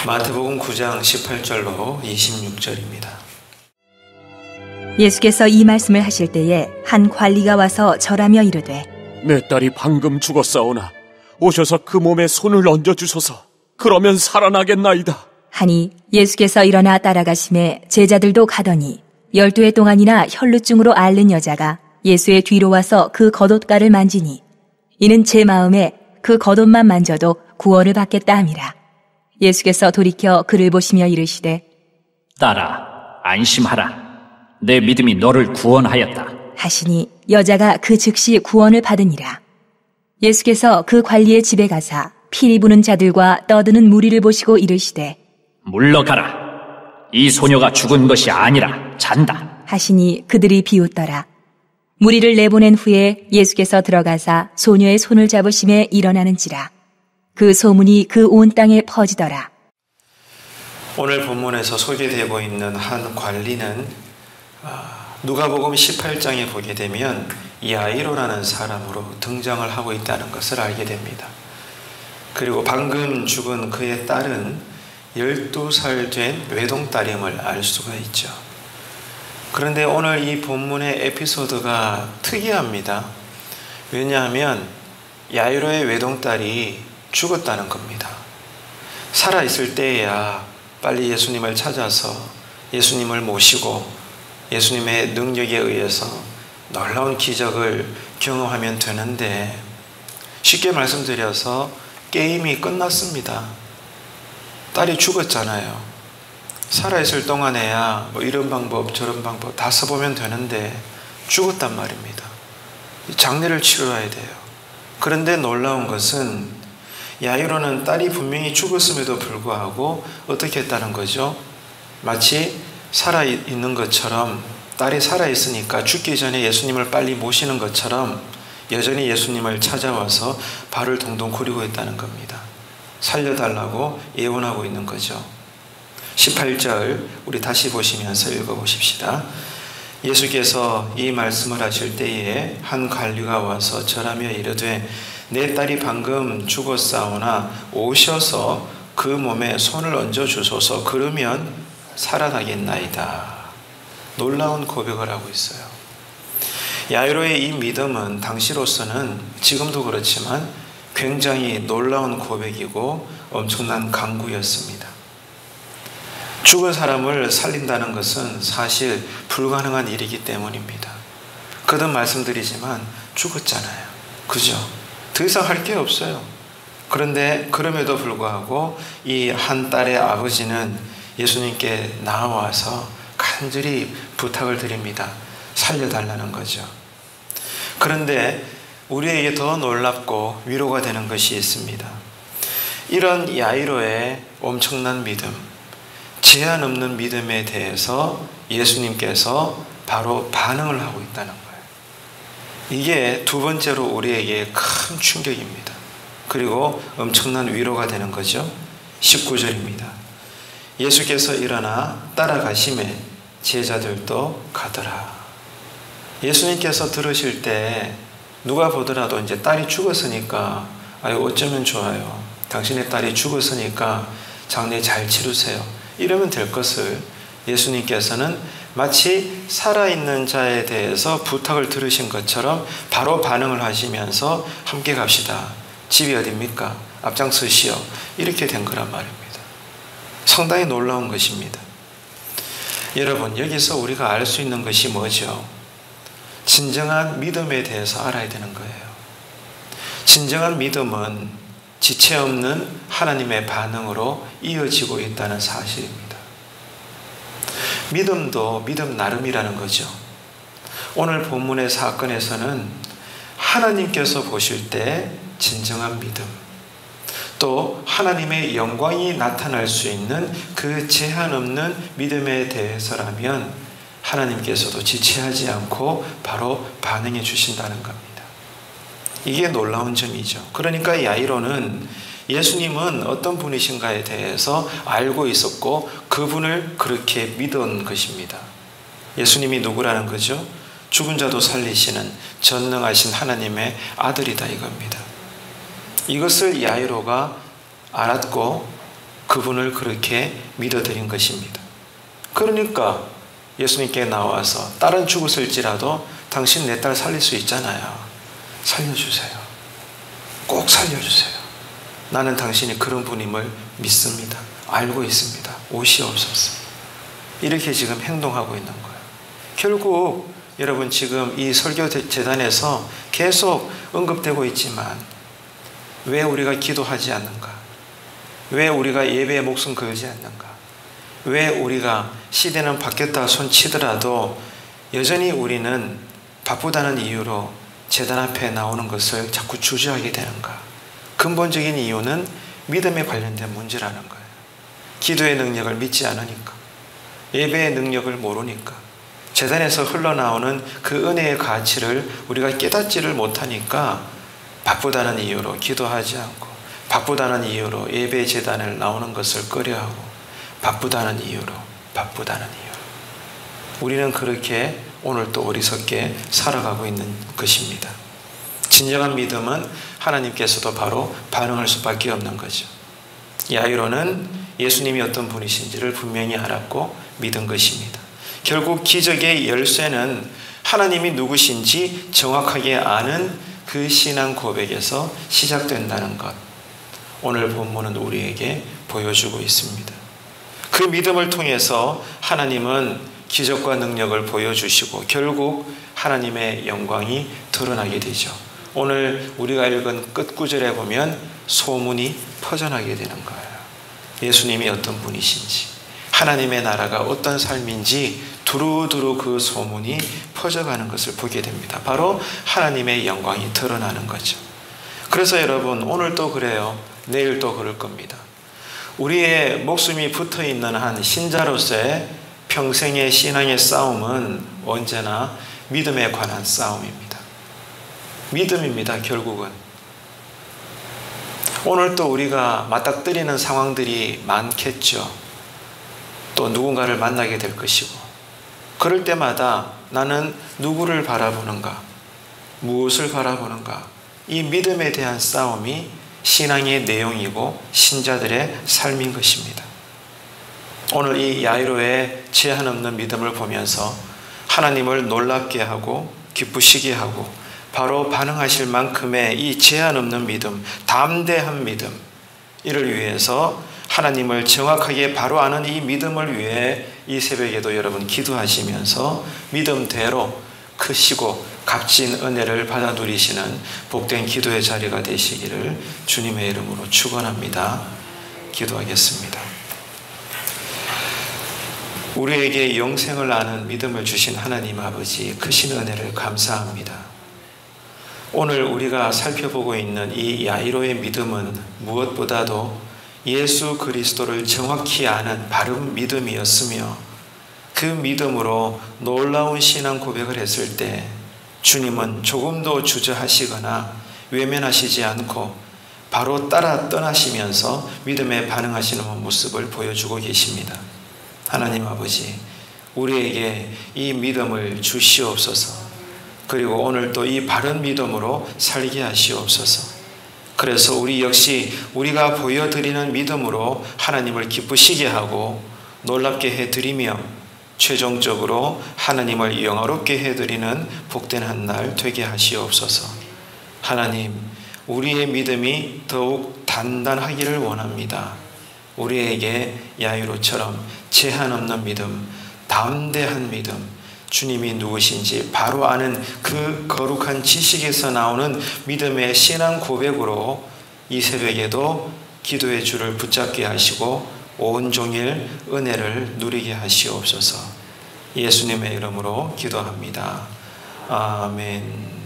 마태복음 9장 18절로 26절입니다. 예수께서 이 말씀을 하실 때에 한 관리가 와서 절하며 이르되 내 딸이 방금 죽었사오나 오셔서 그 몸에 손을 얹어주소서. 그러면 살아나겠나이다 하니 예수께서 일어나 따라가심에 제자들도 가더니 12해 동안이나 혈루증으로 앓는 여자가 예수의 뒤로 와서 그 겉옷가를 만지니 이는 제 마음에 그 겉옷만 만져도 구원을 받겠다 함이라. 예수께서 돌이켜 그를 보시며 이르시되 딸아, 안심하라. 내 믿음이 너를 구원하였다 하시니 여자가 그 즉시 구원을 받으니라. 예수께서 그 관리의 집에 가사 피리 부는 자들과 떠드는 무리를 보시고 이르시되 물러가라. 이 소녀가 죽은 것이 아니라 잔다 하시니 그들이 비웃더라. 무리를 내보낸 후에 예수께서 들어가사 소녀의 손을 잡으심에 일어나는지라. 그 소문이 그 온 땅에 퍼지더라. 오늘 본문에서 소개되고 있는 한 관리는 누가복음 18장에 보게 되면 야이로라는 사람으로 등장을 하고 있다는 것을 알게 됩니다. 그리고 방금 죽은 그의 딸은 12살 된 외동딸임을 알 수가 있죠. 그런데 오늘 이 본문의 에피소드가 특이합니다. 왜냐하면 야이로의 외동딸이 죽었다는 겁니다. 살아있을 때에야 빨리 예수님을 찾아서 예수님을 모시고 예수님의 능력에 의해서 놀라운 기적을 경험하면 되는데, 쉽게 말씀드려서 게임이 끝났습니다. 딸이 죽었잖아요. 살아있을 동안에야 뭐 이런 방법 저런 방법 다 써보면 되는데 죽었단 말입니다. 장례를 치러야 돼요. 그런데 놀라운 것은 야이로는 딸이 분명히 죽었음에도 불구하고 어떻게 했다는 거죠? 마치 살아있는 것처럼, 딸이 살아있으니까 죽기 전에 예수님을 빨리 모시는 것처럼 여전히 예수님을 찾아와서 발을 동동 구리고 있다는 겁니다. 살려달라고 예언하고 있는 거죠. 18절 우리 다시 보시면서 읽어보십시다. 예수께서 이 말씀을 하실 때에 한 관리가 와서 절하며 이르되 내 딸이 방금 죽었사오나 오셔서 그 몸에 손을 얹어주소서. 그러면 살아나겠나이다. 놀라운 고백을 하고 있어요. 야이로의 이 믿음은 당시로서는 지금도 그렇지만 굉장히 놀라운 고백이고 엄청난 강구였습니다. 죽은 사람을 살린다는 것은 사실 불가능한 일이기 때문입니다. 거듭 말씀드리지만 죽었잖아요. 그죠? 더 이상 할 게 없어요. 그런데 그럼에도 불구하고 이 한 딸의 아버지는 예수님께 나와서 간절히 부탁을 드립니다. 살려달라는 거죠. 그런데 우리에게 더 놀랍고 위로가 되는 것이 있습니다. 이런 야이로의 엄청난 믿음, 제한 없는 믿음에 대해서 예수님께서 바로 반응을 하고 있다는 거예요. 이게 두 번째로 우리에게 큰 충격입니다. 그리고 엄청난 위로가 되는 거죠. 19절입니다. 예수께서 일어나 따라가심에 제자들도 가더라. 예수님께서 들으실 때 누가 보더라도 이제 딸이 죽었으니까 아유 어쩌면 좋아요. 당신의 딸이 죽었으니까 장례 잘 치르세요. 이러면 될 것을 예수님께서는 마치 살아있는 자에 대해서 부탁을 들으신 것처럼 바로 반응을 하시면서 함께 갑시다. 집이 어딥니까? 앞장서시오. 이렇게 된 거란 말입니다. 상당히 놀라운 것입니다. 여러분, 여기서 우리가 알 수 있는 것이 뭐죠? 진정한 믿음에 대해서 알아야 되는 거예요. 진정한 믿음은 지체 없는 하나님의 반응으로 이어지고 있다는 사실입니다. 믿음도 믿음 나름이라는 거죠. 오늘 본문의 사건에서는 하나님께서 보실 때 진정한 믿음, 또 하나님의 영광이 나타날 수 있는 그 제한 없는 믿음에 대해서라면 하나님께서도 지체하지 않고 바로 반응해 주신다는 겁니다. 이게 놀라운 점이죠. 그러니까 야이로는 예수님은 어떤 분이신가에 대해서 알고 있었고 그분을 그렇게 믿은 것입니다. 예수님이 누구라는 거죠? 죽은 자도 살리시는 전능하신 하나님의 아들이다 이겁니다. 이것을 야이로가 알았고 그 그분을 그렇게 믿어드린 것입니다. 그러니까 예수님께 나와서 딸은 죽었을지라도 당신 내 딸 살릴 수 있잖아요. 살려주세요. 꼭 살려주세요. 나는 당신이 그런 분임을 믿습니다. 알고 있습니다. 오시옵소서. 이렇게 지금 행동하고 있는 거예요. 결국 여러분 지금 이 설교재단에서 계속 언급되고 있지만 왜 우리가 기도하지 않는가? 왜 우리가 예배에 목숨 걸지 않는가? 왜 우리가 시대는 바뀌었다 손치더라도 여전히 우리는 바쁘다는 이유로 재단 앞에 나오는 것을 자꾸 주저하게 되는가? 근본적인 이유는 믿음에 관련된 문제라는 거예요. 기도의 능력을 믿지 않으니까, 예배의 능력을 모르니까, 재단에서 흘러나오는 그 은혜의 가치를 우리가 깨닫지를 못하니까 바쁘다는 이유로 기도하지 않고, 바쁘다는 이유로 예배 재단을 나오는 것을 꺼려하고, 바쁘다는 이유로 우리는 그렇게 오늘 또 어리석게 살아가고 있는 것입니다. 진정한 믿음은 하나님께서도 바로 반응할 수밖에 없는 거죠. 야이로는 예수님이 어떤 분이신지를 분명히 알았고 믿은 것입니다. 결국 기적의 열쇠는 하나님이 누구신지 정확하게 아는 그 신앙 고백에서 시작된다는 것, 오늘 본문은 우리에게 보여주고 있습니다. 그 믿음을 통해서 하나님은 기적과 능력을 보여주시고 결국 하나님의 영광이 드러나게 되죠. 오늘 우리가 읽은 끝구절에 보면 소문이 퍼져나게 되는 거예요. 예수님이 어떤 분이신지, 하나님의 나라가 어떤 삶인지 두루두루 그 소문이 퍼져가는 것을 보게 됩니다. 바로 하나님의 영광이 드러나는 거죠. 그래서 여러분 오늘 또 그래요. 내일 또 그럴 겁니다. 우리의 목숨이 붙어있는 한 신자로서의 평생의 신앙의 싸움은 언제나 믿음에 관한 싸움입니다. 믿음입니다. 결국은 오늘 또 우리가 맞닥뜨리는 상황들이 많겠죠. 또 누군가를 만나게 될 것이고, 그럴 때마다 나는 누구를 바라보는가, 무엇을 바라보는가, 이 믿음에 대한 싸움이 신앙의 내용이고 신자들의 삶인 것입니다. 오늘 이 야이로의 제한 없는 믿음을 보면서 하나님을 놀랍게 하고 기쁘시게 하고 바로 반응하실 만큼의 이 제한 없는 믿음, 담대한 믿음, 이를 위해서 하나님을 정확하게 바로 아는 이 믿음을 위해 이 새벽에도 여러분 기도하시면서 믿음대로 크시고 값진 은혜를 받아 누리시는 복된 기도의 자리가 되시기를 주님의 이름으로 축원합니다. 기도하겠습니다. 우리에게 영생을 아는 믿음을 주신 하나님 아버지, 크신 은혜를 감사합니다. 오늘 우리가 살펴보고 있는 이 야이로의 믿음은 무엇보다도 예수 그리스도를 정확히 아는 바른 믿음이었으며, 그 믿음으로 놀라운 신앙 고백을 했을 때 주님은 조금도 주저하시거나 외면하시지 않고 바로 따라 떠나시면서 믿음에 반응하시는 모습을 보여주고 계십니다. 하나님 아버지, 우리에게 이 믿음을 주시옵소서. 그리고 오늘 또 이 바른 믿음으로 살게 하시옵소서. 그래서 우리 역시 우리가 보여드리는 믿음으로 하나님을 기쁘시게 하고 놀랍게 해드리며 최종적으로 하나님을 영화롭게 해드리는 복된 한 날 되게 하시옵소서. 하나님, 우리의 믿음이 더욱 단단하기를 원합니다. 우리에게 야이로처럼 제한 없는 믿음, 담대한 믿음, 주님이 누구신지 바로 아는 그 거룩한 지식에서 나오는 믿음의 신앙 고백으로 이 새벽에도 기도의 줄을 붙잡게 하시고 온종일 은혜를 누리게 하시옵소서. 예수님의 이름으로 기도합니다. 아멘.